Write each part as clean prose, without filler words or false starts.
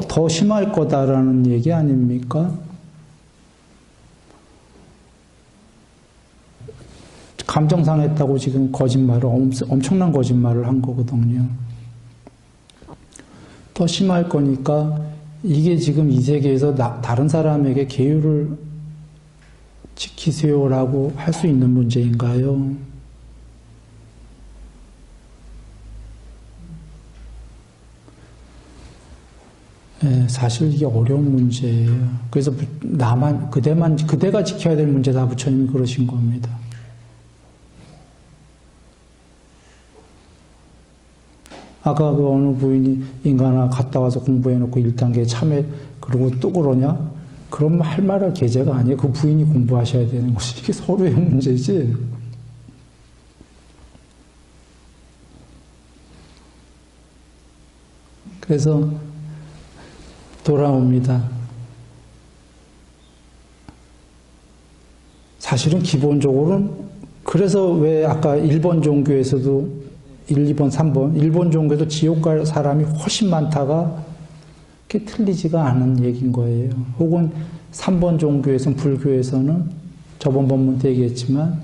더 심할 거다라는 얘기 아닙니까? 감정 상했다고 지금 거짓말을, 엄청난 거짓말을 한 거거든요. 더 심할 거니까 이게 지금 이 세계에서 다른 사람에게 계율을 지키세요라고 할 수 있는 문제인가요? 네, 사실 이게 어려운 문제예요. 그래서 그대가 지켜야 될 문제다 부처님이 그러신 겁니다. 아까 그 어느 부인이 인간아 갔다 와서 공부해놓고 1단계에 참회 그러고 또 그러냐? 그럼 할 말할 계제가 아니에요. 그 부인이 공부하셔야 되는 것이 이게 서로의 문제지. 그래서 돌아옵니다. 사실은 기본적으로는 그래서 왜 아까 1번 종교에서도 1, 2번, 3번 일본 종교에도 지옥 갈 사람이 훨씬 많다가 그게 틀리지가 않은 얘기인 거예요. 혹은 3번 종교에서는 불교에서는 저번 본문 때 얘기했지만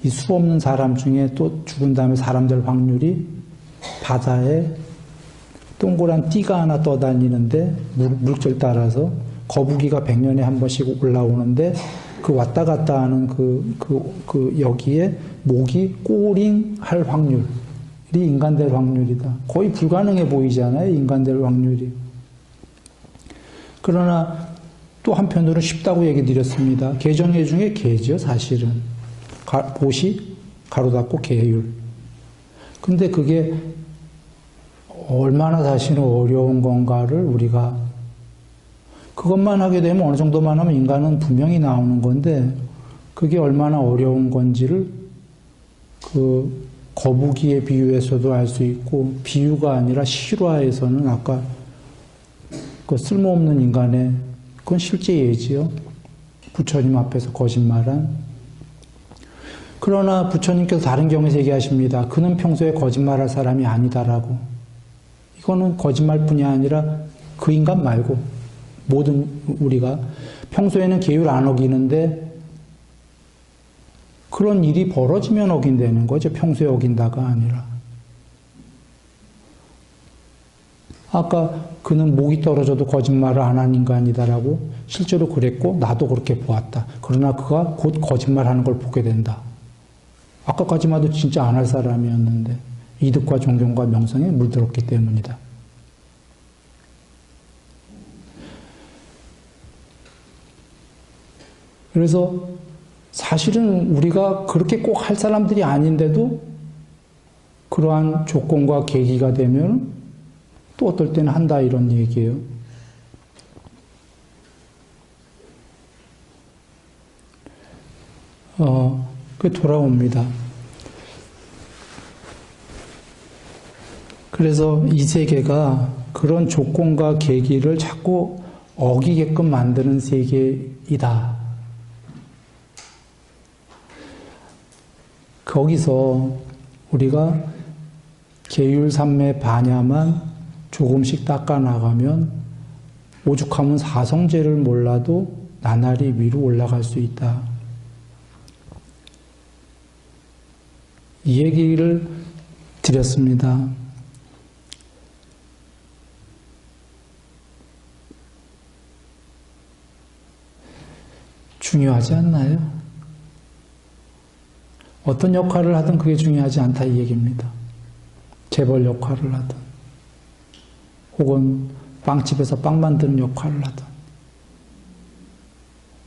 이 수 없는 사람 중에 또 죽은 다음에 사람 될 확률이 바다에 동그란 띠가 하나 떠다니는데 물결 따라서 거북이가 100년에 한 번씩 올라오는데 그 왔다 갔다 하는 여기에 목이 꼬링 할 확률이 인간 될 확률이다. 거의 불가능해 보이잖아요. 인간 될 확률이. 그러나 또 한편으로는 쉽다고 얘기 드렸습니다. 개정예 중에 개죠, 사실은. 보시, 가로 닫고 계율. 근데 그게 얼마나 사실은 어려운 건가를 우리가 그것만 하게 되면 어느 정도만 하면 인간은 분명히 나오는 건데 그게 얼마나 어려운 건지를 그 거북이의 비유에서도 알 수 있고 비유가 아니라 실화에서는 아까 그 쓸모없는 인간의 그건 실제 예지요. 부처님 앞에서 거짓말한. 그러나 부처님께서 다른 경우에서 얘기하십니다. 그는 평소에 거짓말할 사람이 아니다라고. 이거는 거짓말뿐이 아니라 그 인간 말고 모든 우리가 평소에는 계율 안 어기는데 그런 일이 벌어지면 어긴다는 거죠. 평소에 어긴다가 아니라. 아까 그는 목이 떨어져도 거짓말을 안 한 인간이다라고 실제로 그랬고 나도 그렇게 보았다. 그러나 그가 곧 거짓말하는 걸 보게 된다. 아까까지만 해도 진짜 안 할 사람이었는데 이득과 존경과 명성에 물들었기 때문이다. 그래서 사실은 우리가 그렇게 꼭 할 사람들이 아닌데도 그러한 조건과 계기가 되면 또 어떨 때는 한다 이런 얘기예요. 그 돌아옵니다. 그래서 이 세계가 그런 조건과 계기를 자꾸 어기게끔 만드는 세계이다. 거기서 우리가 계율삼매 반야만 조금씩 닦아나가면 오죽하면 사성제를 몰라도 나날이 위로 올라갈 수 있다. 이 얘기를 드렸습니다. 중요하지 않나요? 어떤 역할을 하든 그게 중요하지 않다 이 얘기입니다. 재벌 역할을 하든 혹은 빵집에서 빵 만드는 역할을 하든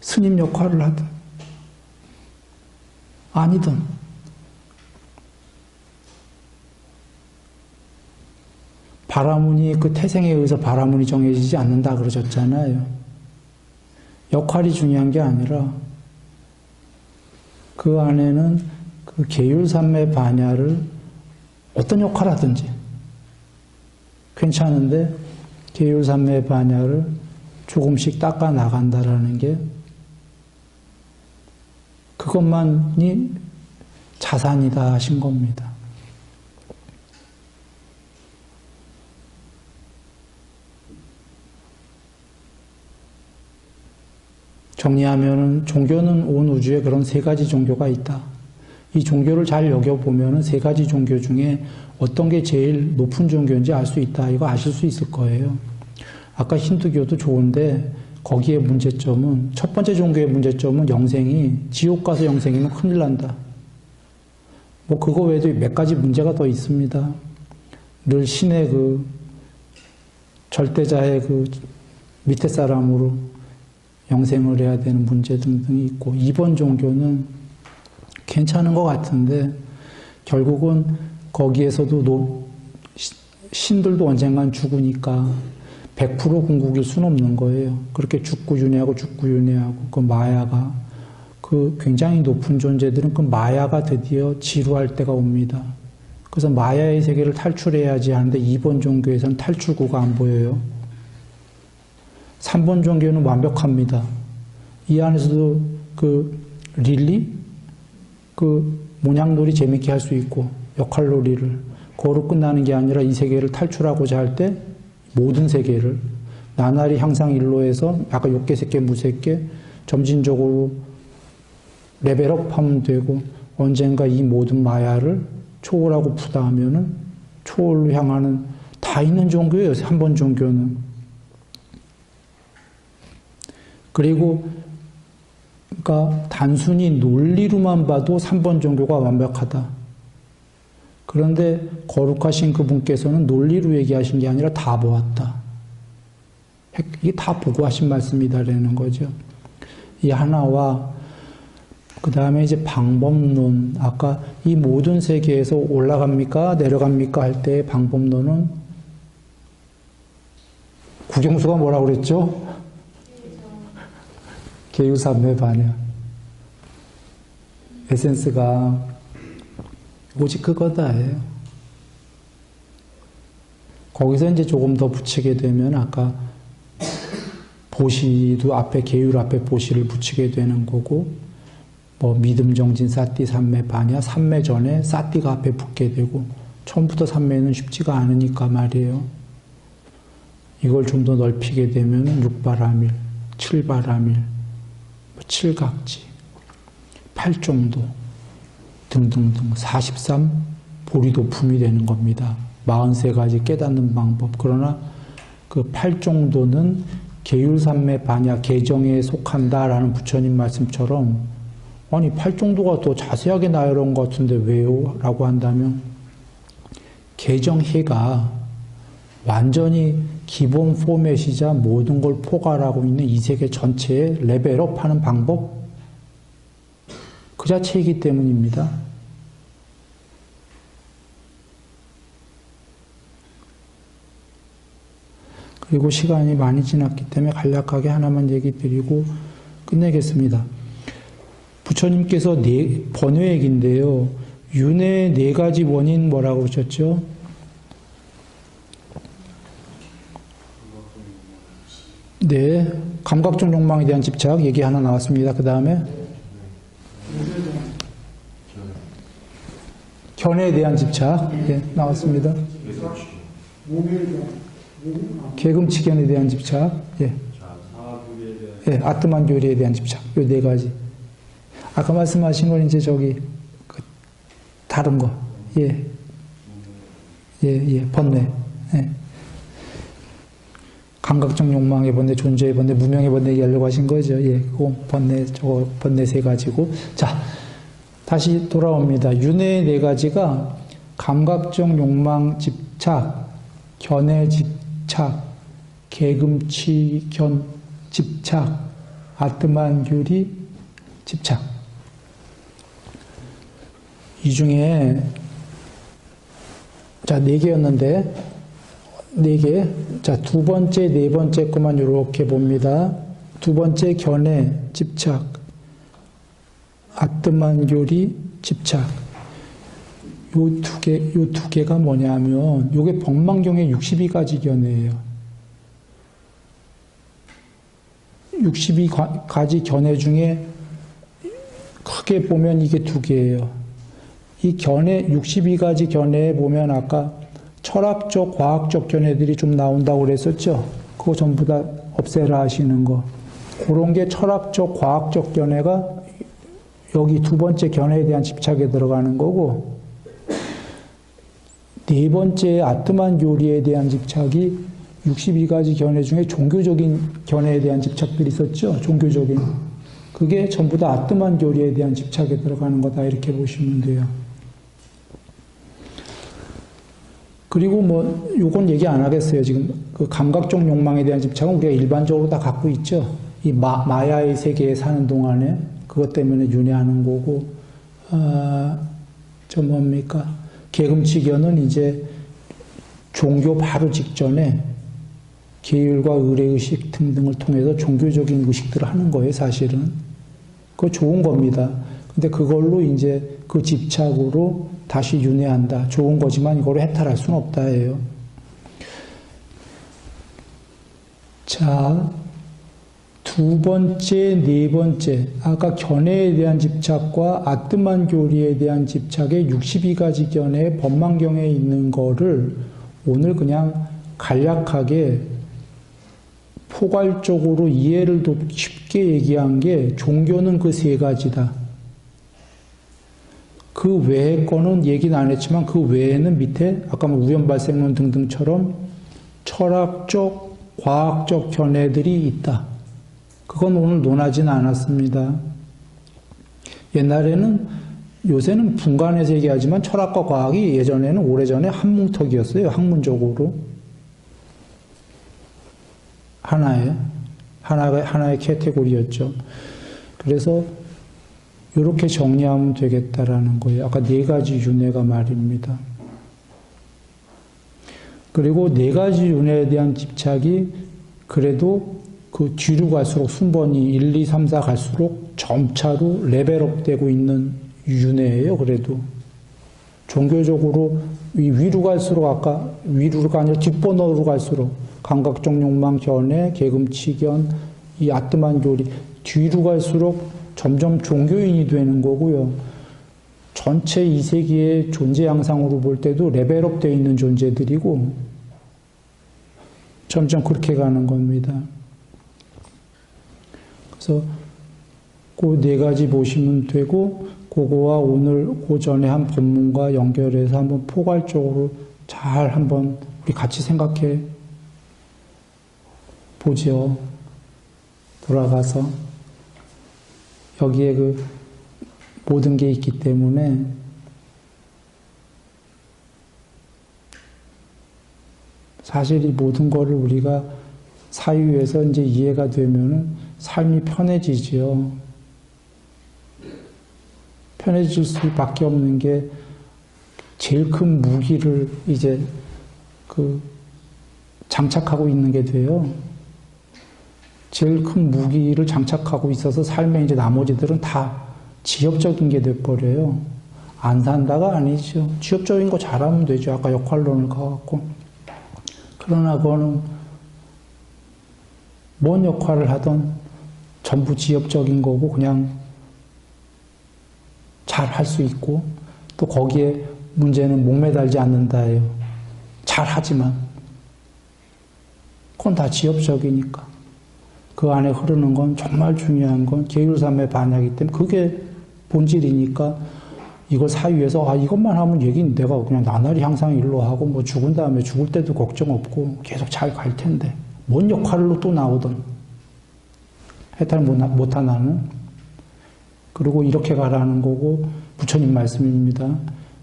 스님 역할을 하든 아니든 바라문이 그 태생에 의해서 바라문이 정해지지 않는다 그러셨잖아요. 역할이 중요한 게 아니라 그 안에는 그 계율삼매 반야를 어떤 역할을 하든지 괜찮은데 계율삼매 반야를 조금씩 닦아 나간다라는 게 그것만이 자산이다 하신 겁니다. 정리하면은 종교는 온 우주에 그런 세 가지 종교가 있다. 이 종교를 잘 여겨보면은 세 가지 종교 중에 어떤 게 제일 높은 종교인지 알 수 있다. 이거 아실 수 있을 거예요. 아까 힌두교도 좋은데 거기에 문제점은 첫 번째 종교의 문제점은 영생이 지옥 가서 영생이면 큰일 난다. 뭐 그거 외에도 몇 가지 문제가 더 있습니다. 늘 신의 그 절대자의 그 밑에 사람으로 영생을 해야 되는 문제 등등이 있고, 이번 종교는 괜찮은 것 같은데 결국은 거기에서도 신들도 언젠간 죽으니까 100% 궁극일 수는 없는 거예요. 그렇게 죽고 윤회하고 그 마야가, 그 굉장히 높은 존재들은 그 마야가 드디어 지루할 때가 옵니다. 그래서 마야의 세계를 탈출해야지 하는데 이번 종교에서는 탈출구가 안 보여요. 3번 종교는 완벽합니다. 이 안에서도 그 릴리? 그 모냥놀이 재밌게 할 수 있고 역할놀이를, 그거로 끝나는 게 아니라 이 세계를 탈출하고자 할 때 모든 세계를 나날이 향상 일로에서 약간 욕계 새끼 무새끼 점진적으로 레벨업하면 되고, 언젠가 이 모든 마야를 초월하고 푸다 하면은 초월로 향하는 다 있는 종교예요. 3번 종교는. 그리고 그러니까 단순히 논리로만 봐도 3번 종교가 완벽하다. 그런데 거룩하신 그분께서는 논리로 얘기하신 게 아니라 다 보았다. 이게 다 보고 하신 말씀이다라는 거죠. 이 하나와 그 다음에 이제 방법론, 아까 이 모든 세계에서 올라갑니까 내려갑니까 할 때 방법론은 국영수가 뭐라고 그랬죠? 계유삼매 반야. 에센스가 오직 그거다예요. 거기서 이제 조금 더 붙이게 되면 아까 보시도 앞에 계율 앞에 보시를 붙이게 되는 거고, 뭐 믿음 정진 사띠 삼매 반야, 삼매 전에 사띠가 앞에 붙게 되고, 처음부터 삼매는 쉽지가 않으니까 말이에요. 이걸 좀 더 넓히게 되면 육바라밀, 칠바라밀, 칠각지, 팔종도 등등등 43 보리도품이 되는 겁니다. 43가지 깨닫는 방법. 그러나 그 팔종도는 계율삼매 반야 개정에 속한다라는 부처님 말씀처럼, 아니 팔종도가 더 자세하게 나열한 것 같은데 왜요? 라고 한다면, 개정해가 완전히 기본 포맷이자 모든 걸 포괄하고 있는 이 세계 전체에 레벨업하는 방법 그 자체이기 때문입니다. 그리고 시간이 많이 지났기 때문에 간략하게 하나만 얘기 드리고 끝내겠습니다. 부처님께서 번외액인데요. 윤회의 4가지 원인 뭐라고 그러셨죠? 네, 감각적 욕망에 대한 집착 얘기 하나 나왔습니다. 그 다음에 견해에 대한 집착 나왔습니다. 계금치견에 대한 집착, 아트만 교리에 대한 집착, 요 4가지. 아까 말씀하신 건 이제 저기 다른 거, 번뇌. 감각적 욕망의 번뇌, 존재의 번뇌, 무명의 번뇌 얘기하려고 하신 거죠. 그거 번뇌, 저거 번뇌 3가지고. 자, 다시 돌아옵니다. 윤회의 4가지가 감각적 욕망 집착, 견해 집착, 계금치견 집착, 아트만 교리 집착. 이 중에 자 4개였는데 4개. 자, 2번째, 4번째 것만 이렇게 봅니다. 2번째 견해, 집착, 아트만 교리, 집착. 요 두 개가 뭐냐면, 요게 법망경의 62가지 견해예요. 62가지 견해 중에 크게 보면 이게 2개예요. 이 견해, 62가지 견해에 보면 아까 철학적, 과학적 견해들이 좀 나온다고 그랬었죠? 그거 전부 다 없애라 하시는 거. 그런 게 철학적, 과학적 견해가 여기 두 번째 견해에 대한 집착에 들어가는 거고, 네 번째 아트만 교리에 대한 집착이 62가지 견해 중에 종교적인 견해에 대한 집착들이 있었죠? 종교적인. 그게 전부 다 아트만 교리에 대한 집착에 들어가는 거다. 이렇게 보시면 돼요. 그리고 뭐, 요건 얘기 안 하겠어요. 지금 그 감각적 욕망에 대한 집착은 우리가 일반적으로 다 갖고 있죠. 이 마야의 세계에 사는 동안에 그것 때문에 윤회하는 거고, 저 뭡니까? 계금치견은 이제 종교 바로 직전에 계율과 의례의식 등등을 통해서 종교적인 의식들을 하는 거예요, 사실은. 그거 좋은 겁니다. 근데 그걸로 이제 그 집착으로 다시 윤회한다. 좋은 거지만 이걸 해탈할 수는 없다예요. 자, 두 번째, 네 번째. 아까 견해에 대한 집착과 아트만 교리에 대한 집착의 62가지 견해의 법망경에 있는 거를 오늘 그냥 간략하게 포괄적으로 이해를 돕기 쉽게 얘기한 게 종교는 그 세 가지다. 그 외의 거는 얘기는 안 했지만 그 외에는 밑에 아까 뭐 우연발생론 등등처럼 철학적, 과학적 견해들이 있다. 그건 오늘 논하지는 않았습니다. 옛날에는, 요새는 분간해서 얘기하지만 철학과 과학이 예전에는 오래전에 한 뭉텅이였어요. 학문적으로. 하나의 캐테고리였죠. 그래서 이렇게 정리하면 되겠다라는 거예요. 아까 네 가지 윤회가 말입니다. 그리고 네 가지 윤회에 대한 집착이 그래도 그 뒤로 갈수록 순번이 1, 2, 3, 4 갈수록 점차로 레벨업 되고 있는 윤회예요. 그래도 종교적으로 위로 갈수록 아까 위로가 아니라 뒷번호로 갈수록 감각적 욕망 견해, 계금치견, 이 아트만 교리 뒤로 갈수록 점점 종교인이 되는 거고요. 전체 이 세계의 존재 양상으로 볼 때도 레벨업 되어 있는 존재들이고 점점 그렇게 가는 겁니다. 그래서 그 네 가지 보시면 되고 그거와 오늘 그 전에 한 본문과 연결해서 한번 포괄적으로 잘 한번 우리 같이 생각해 보죠. 돌아가서 여기에 그 모든 게 있기 때문에 사실 이 모든 거를 우리가 사유에서 이제 이해가 되면은 삶이 편해지지요. 편해질 수밖에 없는 게 제일 큰 무기를 이제 그 장착하고 있는 게 돼요. 제일 큰 무기를 장착하고 있어서 삶에 이제 나머지들은 다 지엽적인 게 돼버려요. 안 산다가 아니죠. 지엽적인 거 잘하면 되죠. 아까 역할론을 가갖고. 그러나 그거는 뭔 역할을 하든 전부 지엽적인 거고 그냥 잘 할 수 있고 또 거기에 문제는 목매달지 않는다예요. 잘 하지만 그건 다 지엽적이니까. 그 안에 흐르는 건 정말 중요한 건 계율삼의 반야이기 때문에 그게 본질이니까 이걸 사유해서 이것만 하면 얘기는 내가 그냥 나날이 항상 일로 하고 뭐 죽은 다음에 죽을 때도 걱정 없고 계속 잘 갈 텐데 뭔 역할로 또 나오든 해탈 못한 나는 그리고 이렇게 가라는 거고 부처님 말씀입니다.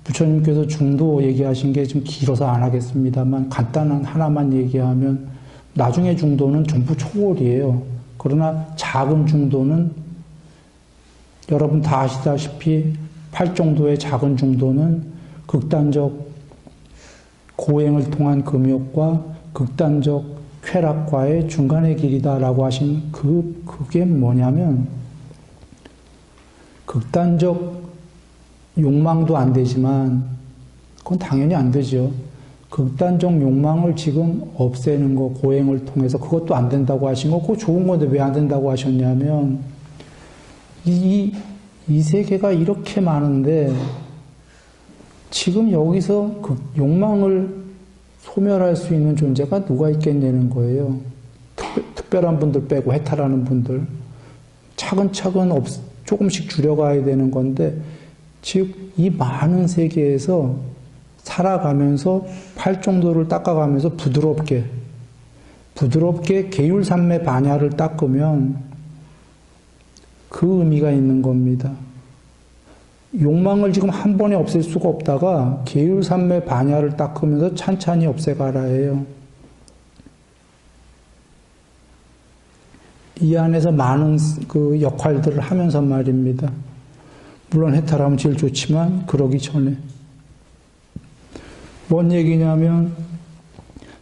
부처님께서 중도 얘기하신 게 좀 길어서 안 하겠습니다만 간단한 하나만 얘기하면 나중에 중도는 전부 초월이에요. 그러나 작은 중도는 여러분 다 아시다시피 8정도의 작은 중도는 극단적 고행을 통한 금욕과 극단적 쾌락과의 중간의 길이다라고 하신 그게 뭐냐면 극단적 욕망도 안 되지만 그건 당연히 안 되죠. 극단적 욕망을 지금 없애는 거 고행을 통해서 그것도 안 된다고 하신 거 그거 좋은 건데 왜 안 된다고 하셨냐면 이 세계가 이렇게 많은데 지금 여기서 그 욕망을 소멸할 수 있는 존재가 누가 있겠냐는 거예요. 특별한 분들 빼고 해탈하는 분들. 차근차근 조금씩 줄여가야 되는 건데, 즉, 이 많은 세계에서 살아가면서 팔정도를 닦아가면서 부드럽게 계율산매 반야를 닦으면 그 의미가 있는 겁니다. 욕망을 지금 한 번에 없앨 수가 없다가 계율산매 반야를 닦으면서 찬찬히 없애가라 해요. 이 안에서 많은 그 역할들을 하면서 말입니다. 물론 해탈하면 제일 좋지만 그러기 전에 뭔 얘기냐면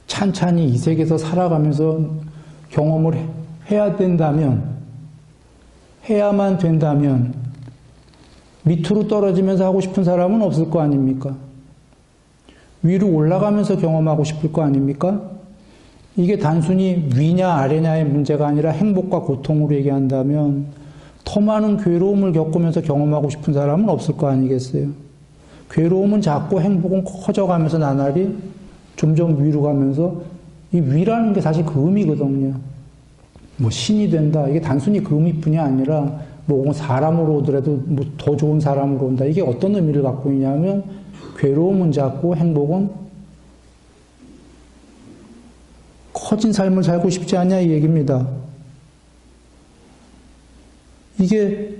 찬찬히 이 세계에서 살아가면서 경험을 해야 된다면, 해야만 된다면 밑으로 떨어지면서 하고 싶은 사람은 없을 거 아닙니까? 위로 올라가면서 경험하고 싶을 거 아닙니까? 이게 단순히 위냐 아래냐의 문제가 아니라 행복과 고통으로 얘기한다면 더 많은 괴로움을 겪으면서 경험하고 싶은 사람은 없을 거 아니겠어요? 괴로움은 작고 행복은 커져가면서 나날이 점점 위로 가면서 이 위라는 게 사실 그 의미거든요. 뭐 신이 된다. 이게 단순히 그 의미뿐이 아니라 뭐 사람으로 오더라도 뭐 더 좋은 사람으로 온다. 이게 어떤 의미를 갖고 있냐면 괴로움은 작고 행복은 커진 삶을 살고 싶지 않냐 이 얘기입니다. 그게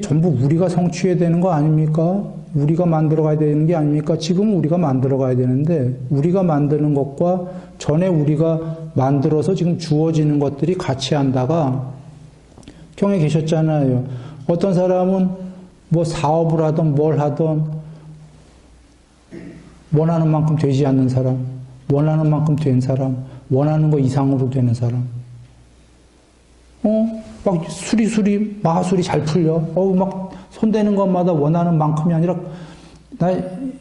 전부 우리가 성취해야 되는 거 아닙니까? 우리가 만들어가야 되는 게 아닙니까? 지금 우리가 만들어가야 되는데, 우리가 만드는 것과 전에 우리가 만들어서 지금 주어지는 것들이 같이 한다가, 경에 계셨잖아요. 어떤 사람은 뭐 사업을 하든 뭘 하든, 원하는 만큼 되지 않는 사람, 원하는 만큼 된 사람, 원하는 거 이상으로 되는 사람. 막 마술이 잘 풀려. 막 손대는 것마다 원하는 만큼이 아니라, 나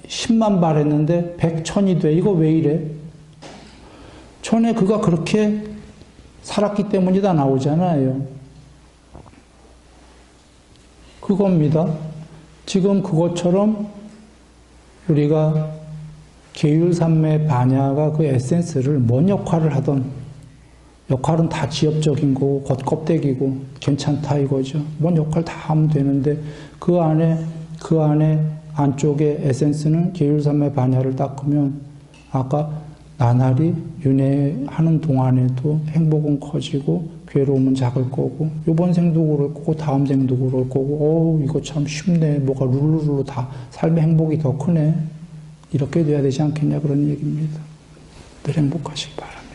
10만 바랬는데 100, 1000이 돼. 이거 왜 이래? 전에 그가 그렇게 살았기 때문이다 나오잖아요. 그겁니다. 지금 그것처럼 우리가 계율산매 반야가 그 에센스를 뭔 역할을 하던, 역할은 다 지엽적인 거고 겉껍데기고 괜찮다 이거죠. 뭔 역할 다 하면 되는데 그 안에 안쪽에 에센스는 계율산매 반야를 닦으면 아까 나날이 윤회하는 동안에도 행복은 커지고 괴로움은 작을 거고 이번 생도 그럴 거고 다음 생도 그럴 거고 이거 참 쉽네. 뭐가 룰루룰루 다 삶의 행복이 더 크네. 이렇게 돼야 되지 않겠냐 그런 얘기입니다. 늘 행복하시기 바랍니다.